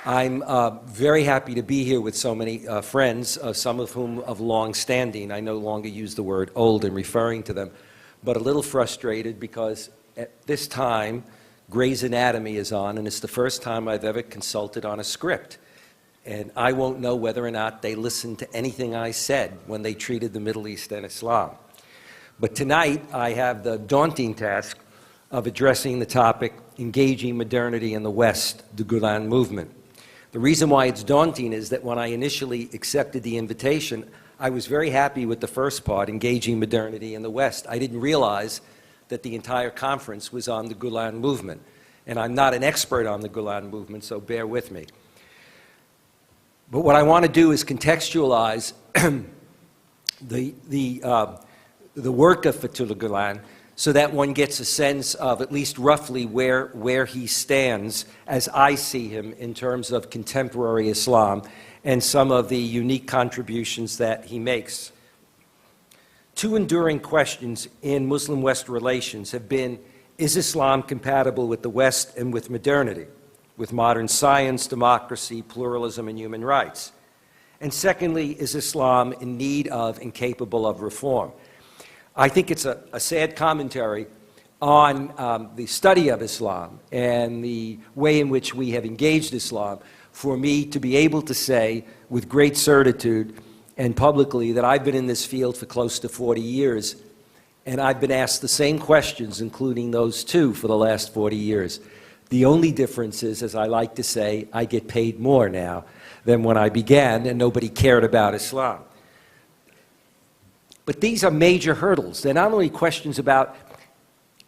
I'm very happy to be here with so many friends, some of whom of long standing. I no longer use the word old in referring to them, but a little frustrated because at this time, Grey's Anatomy is on, and it's the first time I've ever consulted on a script. And I won't know whether or not they listened to anything I said when they treated the Middle East and Islam. But tonight, I have the daunting task of addressing the topic, Engaging Modernity in the West, the Gülen Movement. The reason why it's daunting is that when I initially accepted the invitation, I was very happy with the first part, Engaging Modernity in the West. I didn't realize that the entire conference was on the Gülen Movement. And I'm not an expert on the Gülen Movement, so bear with me. But what I want to do is contextualize the work of Fethullah Gülen so that one gets a sense of at least roughly where he stands as I see him in terms of contemporary Islam and some of the unique contributions that he makes. Two enduring questions in Muslim-West relations have been, is Islam compatible with the West and with modernity, with modern science, democracy, pluralism, and human rights? And secondly, is Islam in need of and capable of reform? I think it's a sad commentary on the study of Islam and the way in which we have engaged Islam for me to be able to say with great certitude and publicly that I've been in this field for close to 40 years, and I've been asked the same questions, including those two, for the last 40 years. The only difference is, as I like to say, I get paid more now than when I began and nobody cared about Islam. But these are major hurdles. They're not only questions about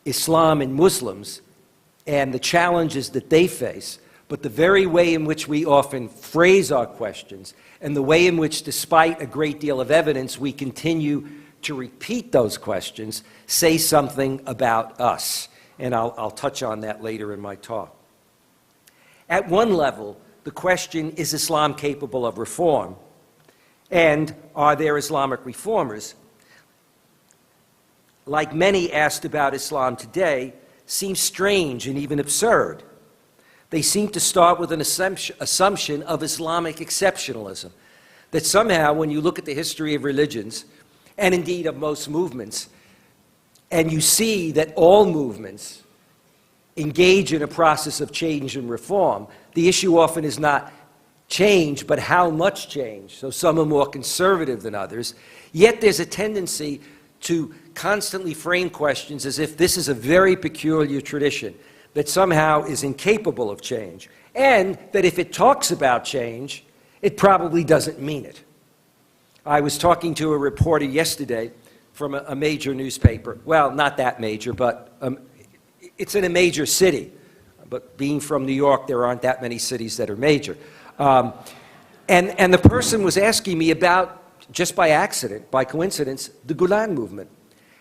Islam and Muslims and the challenges that they face, but the very way in which we often phrase our questions and the way in which, despite a great deal of evidence, we continue to repeat those questions say something about us. And I'll touch on that later in my talk. At one level, the question, is Islam capable of reform? And are there Islamic reformers? Like many asked about Islam today, seems strange and even absurd. They seem to start with an assumption of Islamic exceptionalism, that somehow when you look at the history of religions, and indeed of most movements, and you see that all movements engage in a process of change and reform, the issue often is not change, but how much change. So some are more conservative than others. Yet there's a tendency to constantly frame questions as if this is a very peculiar tradition that somehow is incapable of change, and that if it talks about change, it probably doesn't mean it. I was talking to a reporter yesterday from a major newspaper. Well, not that major, but it's in a major city. But being from New York, there aren't that many cities that are major. And the person was asking me about, just by accident, by coincidence, the Gülen Movement.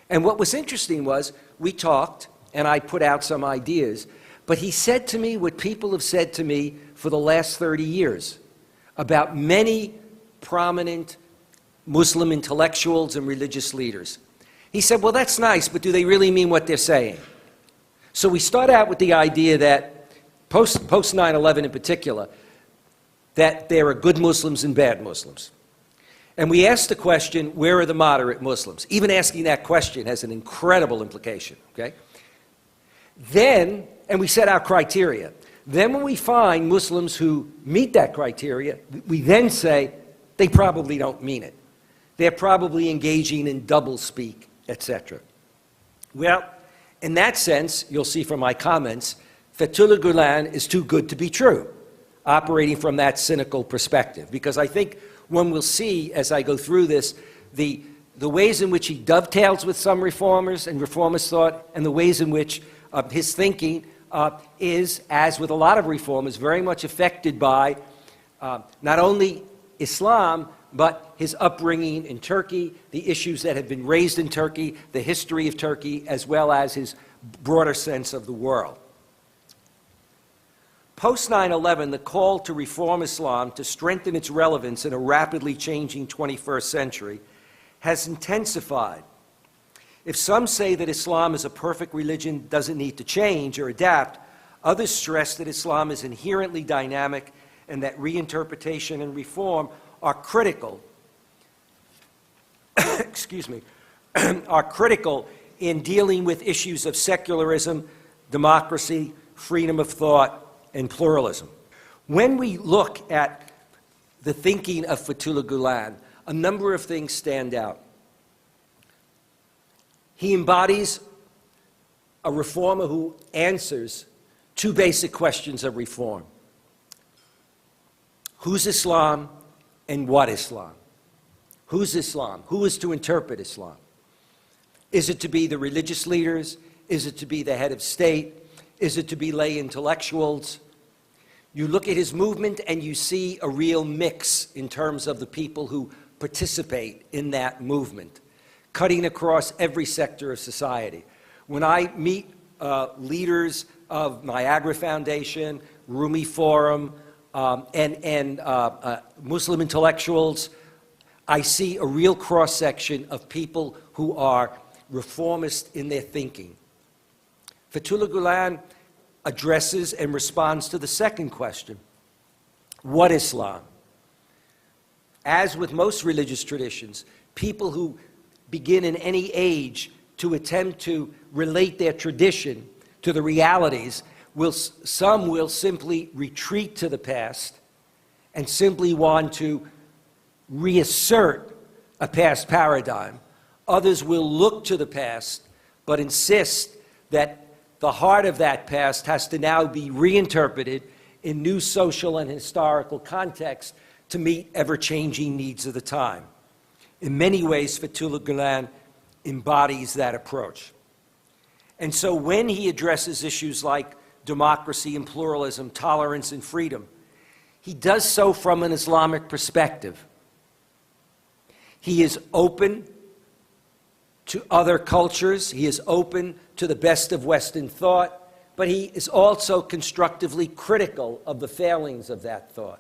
And what was interesting was, we talked, and I put out some ideas, but he said to me what people have said to me for the last 30 years about many prominent Muslim intellectuals and religious leaders. He said, well, that's nice, but do they really mean what they're saying? So we start out with the idea that, post 9/11 in particular, that there are good Muslims and bad Muslims. And we ask the question, where are the moderate Muslims? Even asking that question has an incredible implication, okay? Then, and we set out criteria. Then when we find Muslims who meet that criteria, we then say, they probably don't mean it. They're probably engaging in doublespeak, etc. Well, in that sense, you'll see from my comments, Fethullah Gülen is too good to be true, operating from that cynical perspective. Because I think one will see, as I go through this, the ways in which he dovetails with some reformers and reformist thought, and the ways in which his thinking is, as with a lot of reformers, very much affected by not only Islam, but his upbringing in Turkey, the issues that have been raised in Turkey, the history of Turkey, as well as his broader sense of the world. Post 9/11, the call to reform Islam to strengthen its relevance in a rapidly changing 21st century has intensified. If some say that Islam is a perfect religion, doesn't need to change or adapt, others stress that Islam is inherently dynamic and that reinterpretation and reform are critical, excuse me, are critical in dealing with issues of secularism, democracy, freedom of thought, and pluralism. When we look at the thinking of Fethullah Gülen, a number of things stand out. He embodies a reformer who answers two basic questions of reform. Who's Islam and what Islam? Who's Islam? Who is to interpret Islam? Is it to be the religious leaders? Is it to be the head of state? Is it to be lay intellectuals? You look at his movement and you see a real mix in terms of the people who participate in that movement, cutting across every sector of society. When I meet leaders of Niagara Foundation, Rumi Forum, and Muslim intellectuals, I see a real cross-section of people who are reformist in their thinking. Fethullah Gülen addresses and responds to the second question: what Islam? As with most religious traditions, people who begin in any age to attempt to relate their tradition to the realities, some will simply retreat to the past and simply want to reassert a past paradigm. Others will look to the past but insist that the heart of that past has to now be reinterpreted in new social and historical context to meet ever-changing needs of the time. In many ways, Fethullah Gülen embodies that approach. And so when he addresses issues like democracy and pluralism, tolerance and freedom, he does so from an Islamic perspective. He is open to other cultures. He is open to the best of Western thought, but he is also constructively critical of the failings of that thought.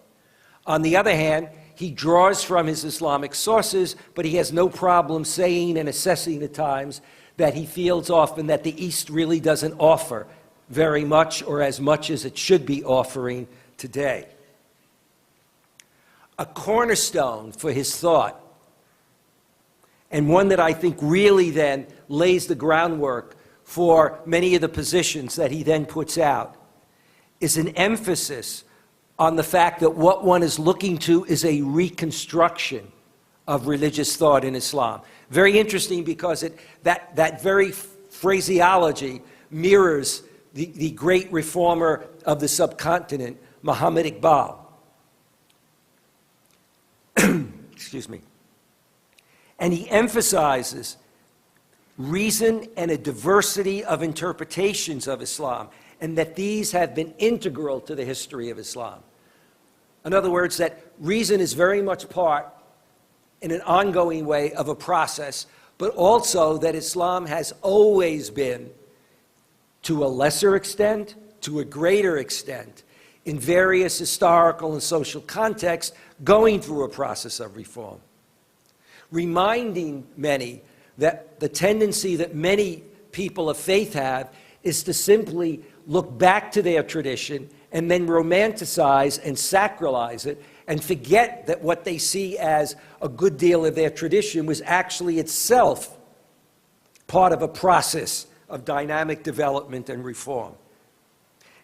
On the other hand, he draws from his Islamic sources, but he has no problem saying and assessing at times that he feels often that the East really doesn't offer very much or as much as it should be offering today. A cornerstone for his thought, and one that I think really then lays the groundwork for many of the positions that he then puts out, is an emphasis on the fact that what one is looking to is a reconstruction of religious thought in Islam. Very interesting, because that very phraseology mirrors the great reformer of the subcontinent, Muhammad Iqbal. Excuse me. And he emphasizes reason and a diversity of interpretations of Islam, and that these have been integral to the history of Islam. In other words, that reason is very much part, in an ongoing way, of a process, but also that Islam has always been, to a lesser extent, to a greater extent, in various historical and social contexts, going through a process of reform, reminding many that the tendency that many people of faith have is to simply look back to their tradition and then romanticize and sacralize it and forget that what they see as a good deal of their tradition was actually itself part of a process of dynamic development and reform.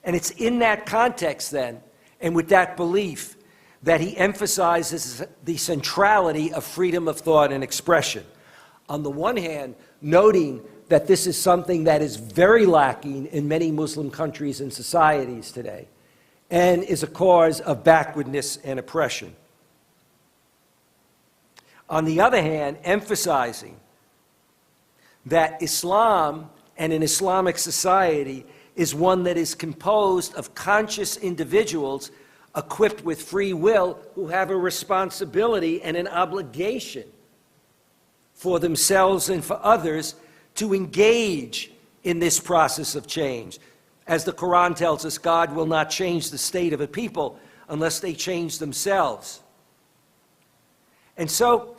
And it's in that context then, and with that belief, that he emphasizes the centrality of freedom of thought and expression. On the one hand, noting that this is something that is very lacking in many Muslim countries and societies today, and is a cause of backwardness and oppression. On the other hand, emphasizing that Islam and an Islamic society is one that is composed of conscious individuals equipped with free will who have a responsibility and an obligation for themselves and for others to engage in this process of change. As the Quran tells us, God will not change the state of a people unless they change themselves. And so,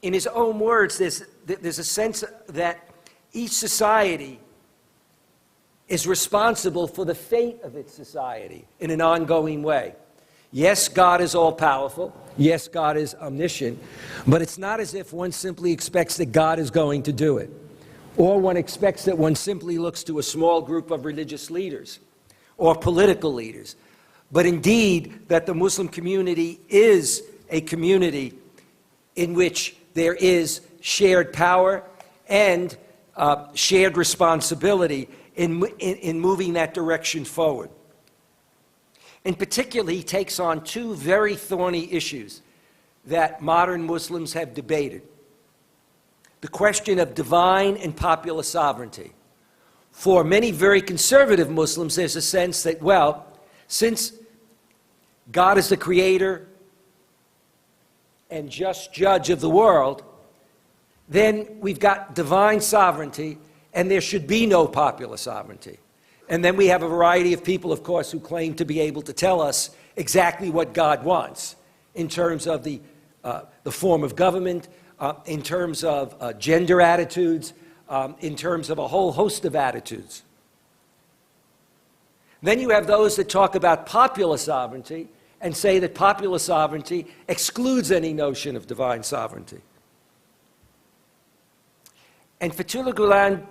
in his own words, there's a sense that each society is responsible for the fate of its society in an ongoing way. Yes, God is all-powerful. Yes, God is omniscient. But it's not as if one simply expects that God is going to do it. Or one expects that one simply looks to a small group of religious leaders or political leaders. But indeed, that the Muslim community is a community in which there is shared power and shared responsibility in moving that direction forward. In particular, he takes on two very thorny issues that modern Muslims have debated. The question of divine and popular sovereignty. For many very conservative Muslims, there's a sense that, well, since God is the creator and just judge of the world, then we've got divine sovereignty and there should be no popular sovereignty. And then we have a variety of people, of course, who claim to be able to tell us exactly what God wants in terms of the form of government, in terms of gender attitudes, in terms of a whole host of attitudes. Then you have those that talk about popular sovereignty and say that popular sovereignty excludes any notion of divine sovereignty. And Fethullah Gulen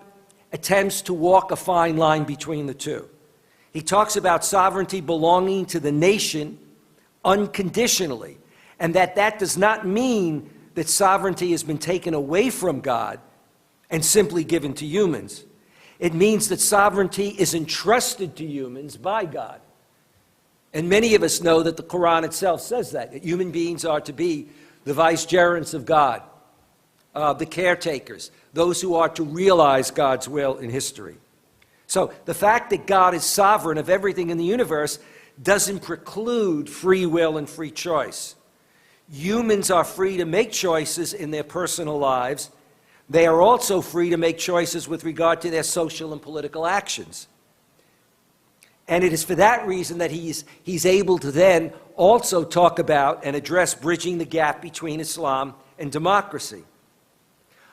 attempts to walk a fine line between the two. He talks about sovereignty belonging to the nation unconditionally, and that does not mean that sovereignty has been taken away from God and simply given to humans. It means that sovereignty is entrusted to humans by God. And many of us know that the Quran itself says that human beings are to be the vicegerents of God, the caretakers, those who are to realize God's will in history. So the fact that God is sovereign of everything in the universe doesn't preclude free will and free choice. Humans are free to make choices in their personal lives. They are also free to make choices with regard to their social and political actions. And it is for that reason that he's able to then also talk about and address bridging the gap between Islam and democracy.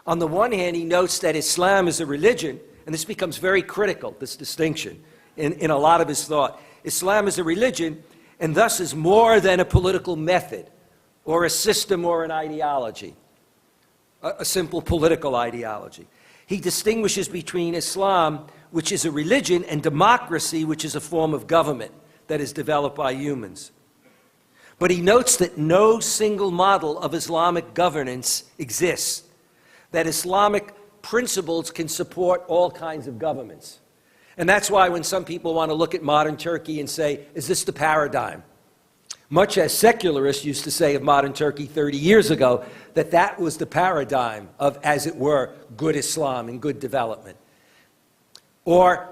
On the one hand, he notes that Islam is a religion, and this becomes very critical, this distinction, in a lot of his thought. Islam is a religion, and thus is more than a political method, or a system or an ideology, a simple political ideology. He distinguishes between Islam, which is a religion, and democracy, which is a form of government that is developed by humans. But he notes that no single model of Islamic governance exists, that Islamic principles can support all kinds of governments. And that's why when some people want to look at modern Turkey and say, is this the paradigm? Much as secularists used to say of modern Turkey 30 years ago, that was the paradigm of, as it were, good Islam and good development. Or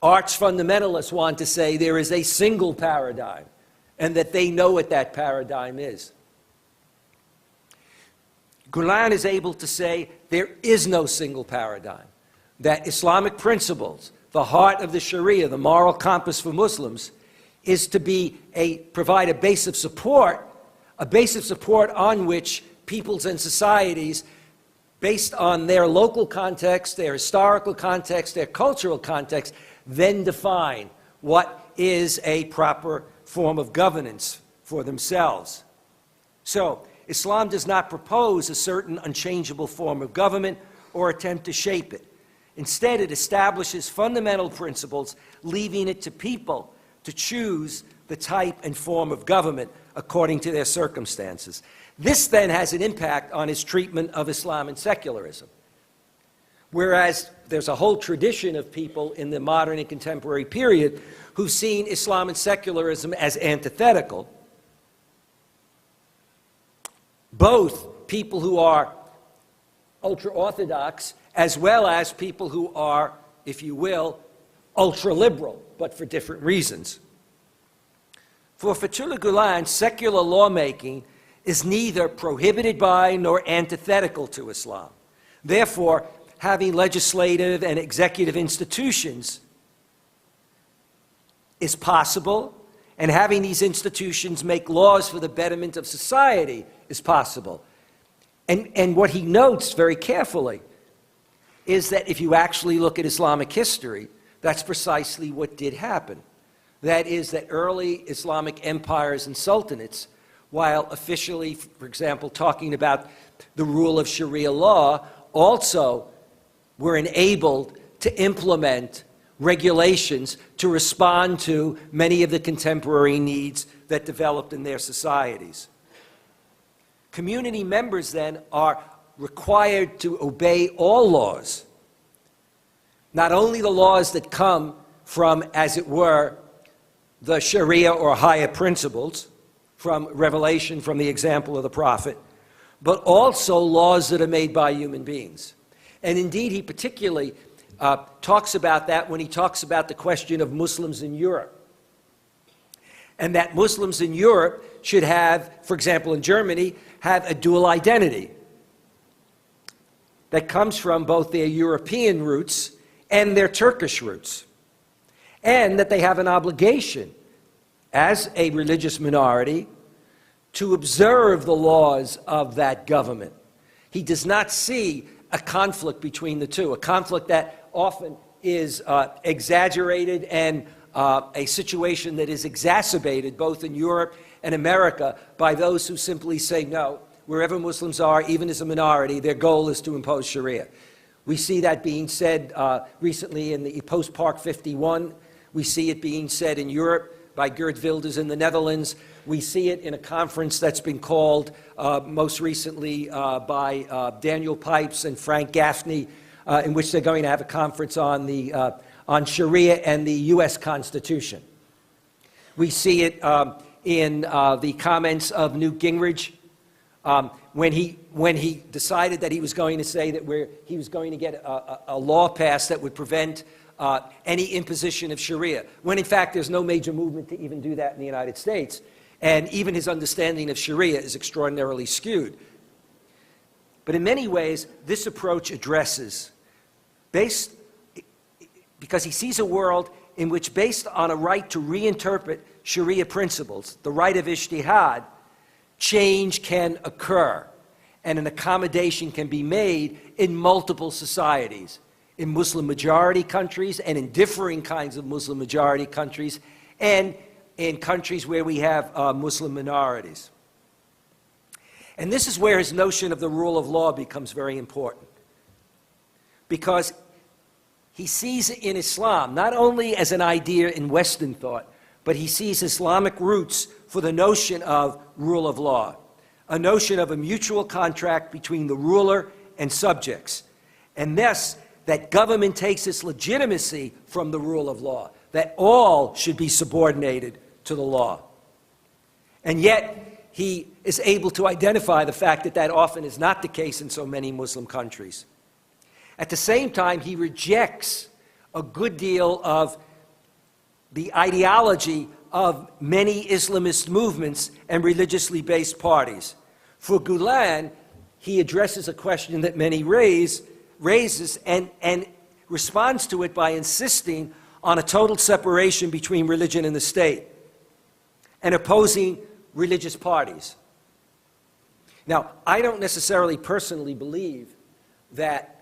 arch fundamentalists want to say there is a single paradigm and that they know what that paradigm is. Gulen is able to say there is no single paradigm, that Islamic principles, the heart of the Sharia, the moral compass for Muslims, is to provide a base of support on which peoples and societies, based on their local context, their historical context, their cultural context, then define what is a proper form of governance for themselves. So, Islam does not propose a certain unchangeable form of government or attempt to shape it. Instead, it establishes fundamental principles, leaving it to people to choose the type and form of government according to their circumstances. This then has an impact on his treatment of Islam and secularism. Whereas there's a whole tradition of people in the modern and contemporary period who've seen Islam and secularism as antithetical. Both people who are ultra-Orthodox as well as people who are, if you will, ultra-liberal, but for different reasons. For Fethullah Gulen, secular lawmaking is neither prohibited by nor antithetical to Islam. Therefore, having legislative and executive institutions is possible, and having these institutions make laws for the betterment of society is possible. And what he notes very carefully is that if you actually look at Islamic history, that's precisely what did happen. That is, that early Islamic empires and sultanates, while officially, for example, talking about the rule of Sharia law, also were enabled to implement regulations to respond to many of the contemporary needs that developed in their societies. Community members then are required to obey all laws, not only the laws that come from, as it were, the Sharia or higher principles, from revelation, from the example of the Prophet, but also laws that are made by human beings. And indeed, he particularly talks about that when he talks about the question of Muslims in Europe. And that Muslims in Europe should have, for example, in Germany, have a dual identity that comes from both their European roots and their Turkish roots. And that they have an obligation as a religious minority to observe the laws of that government. He does not see a conflict between the two, a conflict that often is exaggerated and a situation that is exacerbated both in Europe and America by those who simply say, no, wherever Muslims are, even as a minority, their goal is to impose Sharia. We see that being said recently in the post-Park 51. We see it being said in Europe by Geert Wilders in the Netherlands. We see it in a conference that's been called most recently by Daniel Pipes and Frank Gaffney, in which they're going to have a conference on Sharia and the U.S. Constitution. We see it in the comments of Newt Gingrich when he decided that he was going to say that he was going to get a law passed that would prevent any imposition of Sharia, when in fact there's no major movement to even do that in the United States. And even his understanding of Sharia is extraordinarily skewed. But in many ways, this approach addresses, because he sees a world in which, based on a right to reinterpret Sharia principles, the right of ijtihad, change can occur and an accommodation can be made in multiple societies, in Muslim majority countries and in differing kinds of Muslim majority countries, and in countries where we have Muslim minorities. And this is where his notion of the rule of law becomes very important, because he sees in Islam not only as an idea in Western thought, but he sees Islamic roots for the notion of rule of law, a notion of a mutual contract between the ruler and subjects, and thus that government takes its legitimacy from the rule of law, that all should be subordinated to the law. And yet, he is able to identify the fact that that often is not the case in so many Muslim countries. At the same time, he rejects a good deal of the ideology of many Islamist movements and religiously based parties. For Gülen, he addresses a question that many raises and responds to it by insisting on a total separation between religion and the state and opposing religious parties. Now, I don't necessarily personally believe that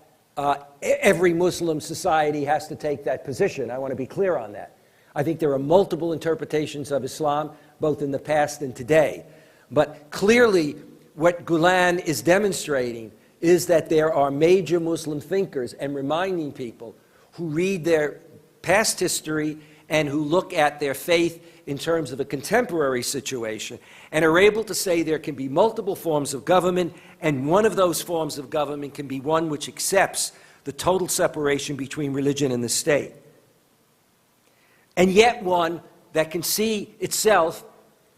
every Muslim society has to take that position. I want to be clear on that. I think there are multiple interpretations of Islam, both in the past and today. But clearly, what Gülen is demonstrating is that there are major Muslim thinkers and reminding people who read their past history and who look at their faith in terms of a contemporary situation and are able to say there can be multiple forms of government, and one of those forms of government can be one which accepts the total separation between religion and the state, and yet one that can see itself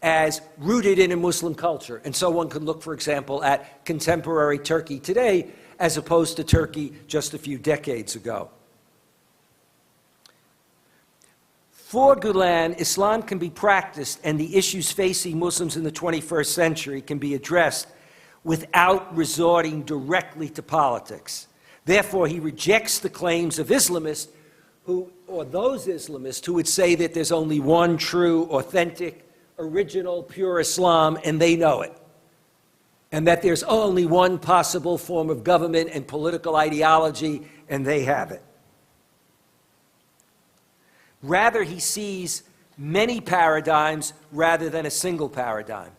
as rooted in a Muslim culture. And so one could look, for example, at contemporary Turkey today as opposed to Turkey just a few decades ago. For Gülen, Islam can be practiced and the issues facing Muslims in the 21st century can be addressed without resorting directly to politics. Therefore, he rejects the claims of Islamists or those Islamists who would say that there's only one true, authentic, original, pure Islam, and they know it, and that there's only one possible form of government and political ideology, and they have it. Rather, he sees many paradigms rather than a single paradigm.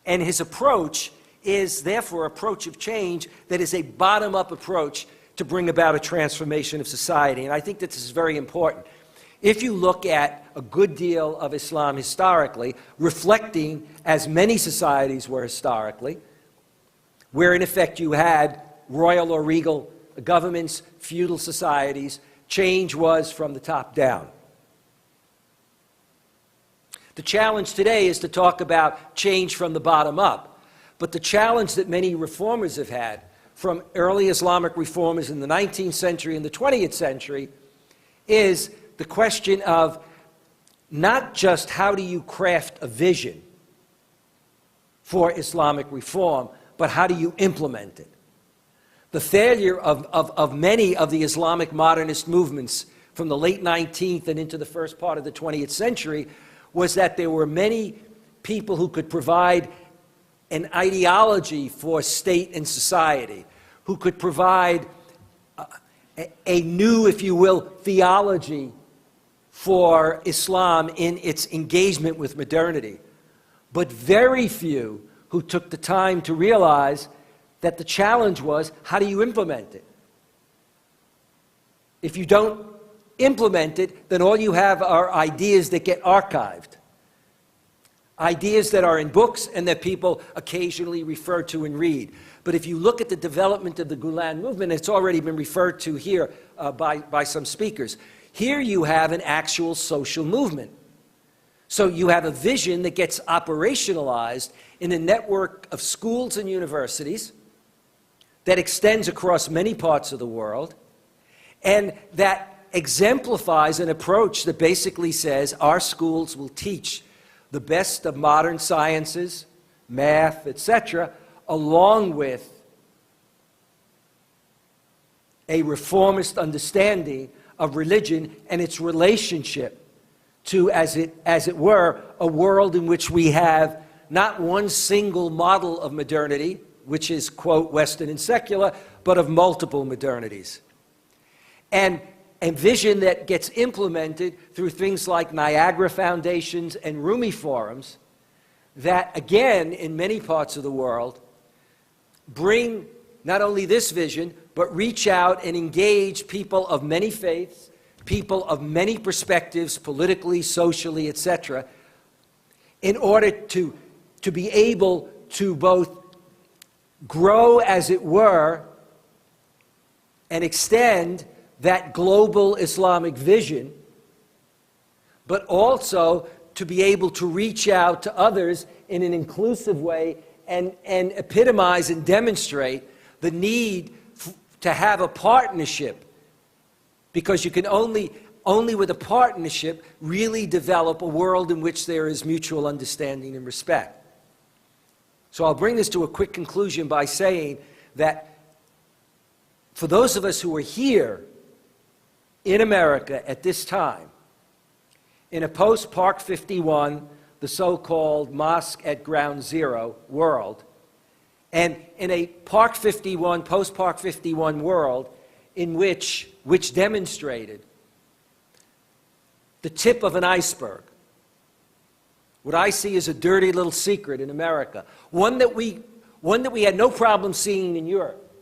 And his approach is therefore an approach of change that is a bottom-up approach to bring about a transformation of society. And I think that this is very important. If you look at a good deal of Islam historically, reflecting as many societies were historically, where in effect you had royal or regal governments, feudal societies, change was from the top down. The challenge today is to talk about change from the bottom up. But the challenge that many reformers have had, from early Islamic reformers in the 19th century and the 20th century, is the question of not just how do you craft a vision for Islamic reform, but how do you implement it? The failure of many of the Islamic modernist movements from the late 19th and into the first part of the 20th century was that there were many people who could provide an ideology for state and society, who could provide a new, if you will, theology for Islam in its engagement with modernity, but very few who took the time to realize that the challenge was, how do you implement it? If you don't implement it, then all you have are ideas that get archived, ideas that are in books and that people occasionally refer to and read. But if you look at the development of the Gulen Movement, it's already been referred to here by some speakers. Here you have an actual social movement. So you have a vision that gets operationalized in a network of schools and universities that extends across many parts of the world, and that exemplifies an approach that basically says our schools will teach the best of modern sciences, math, etc., along with a reformist understanding of religion and its relationship to, as it were, a world in which we have not one single model of modernity, which is, quote, Western and secular, but of multiple modernities. And a vision that gets implemented through things like Niagara Foundations and Rumi Forums that, again, in many parts of the world, bring not only this vision, but reach out and engage people of many faiths, people of many perspectives, politically, socially, etc., in order to be able to both grow, as it were, and extend that global Islamic vision, but also to be able to reach out to others in an inclusive way and epitomize and demonstrate the need to have a partnership, because you can only with a partnership really develop a world in which there is mutual understanding and respect. So I'll bring this to a quick conclusion by saying that for those of us who are here in America at this time, in a post-Park 51, the so-called mosque at ground zero world, and in a Park 51, post-Park 51 world in which demonstrated the tip of an iceberg, what I see as a dirty little secret in America, one that we had no problem seeing in Europe,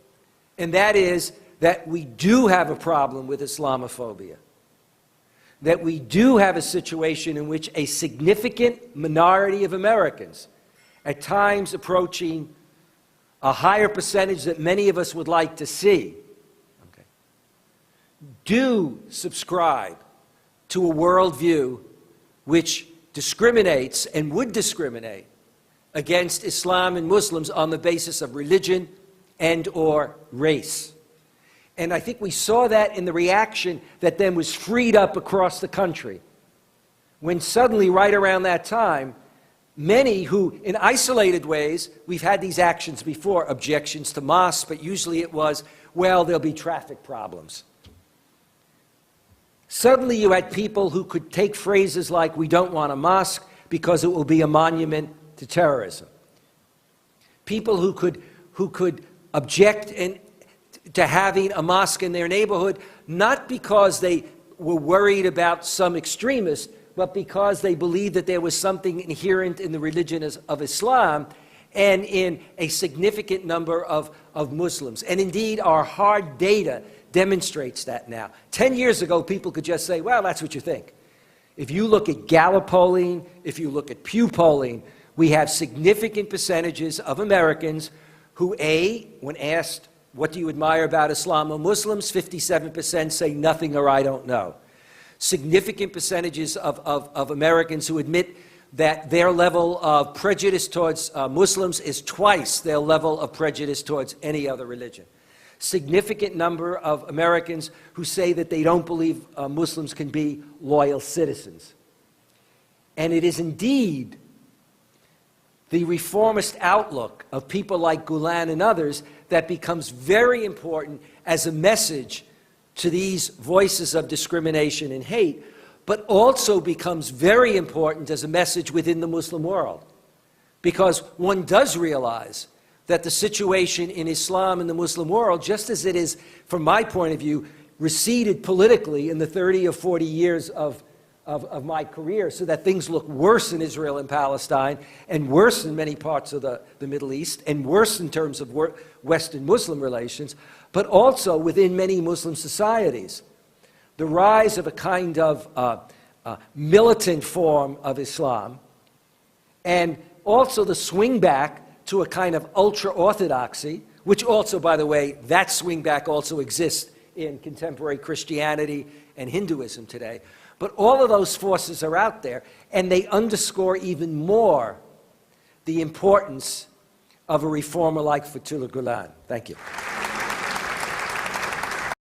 and that is that we do have a problem with Islamophobia, that we do have a situation in which a significant minority of Americans, at times approaching a higher percentage that many of us would like to see, do subscribe to a worldview which discriminates and would discriminate against Islam and Muslims on the basis of religion and or race. And I think we saw that in the reaction that then was freed up across the country, when suddenly, right around that time, many who, in isolated ways, we've had these actions before, objections to mosques, but usually it was, well, there'll be traffic problems. Suddenly you had people who could take phrases like, we don't want a mosque because it will be a monument to terrorism. People who could object to having a mosque in their neighborhood, not because they were worried about some extremist, but because they believed that there was something inherent in the religion of Islam and in a significant number of Muslims. And indeed, our hard data demonstrates that now. 10 years ago, people could just say, well, that's what you think. If you look at Gallup polling, if you look at Pew polling, we have significant percentages of Americans who, when asked, what do you admire about Islam or Muslims, 57% say nothing or I don't know. Significant percentages of Americans who admit that their level of prejudice towards Muslims is twice their level of prejudice towards any other religion. Significant number of Americans who say that they don't believe Muslims can be loyal citizens. And it is indeed the reformist outlook of people like Gulen and others that becomes very important as a message to these voices of discrimination and hate, but also becomes very important as a message within the Muslim world. Because one does realize that the situation in Islam and the Muslim world, just as it is, from my point of view, receded politically in the 30 or 40 years of my career, so that things look worse in Israel and Palestine, and worse in many parts of the Middle East, and worse in terms of Western Muslim relations, but also within many Muslim societies. The rise of a kind of militant form of Islam, and also the swing back to a kind of ultra-orthodoxy, which also, by the way, that swing back also exists in contemporary Christianity and Hinduism today. But all of those forces are out there, and they underscore even more the importance of a reformer like Fethullah Gulen. Thank you.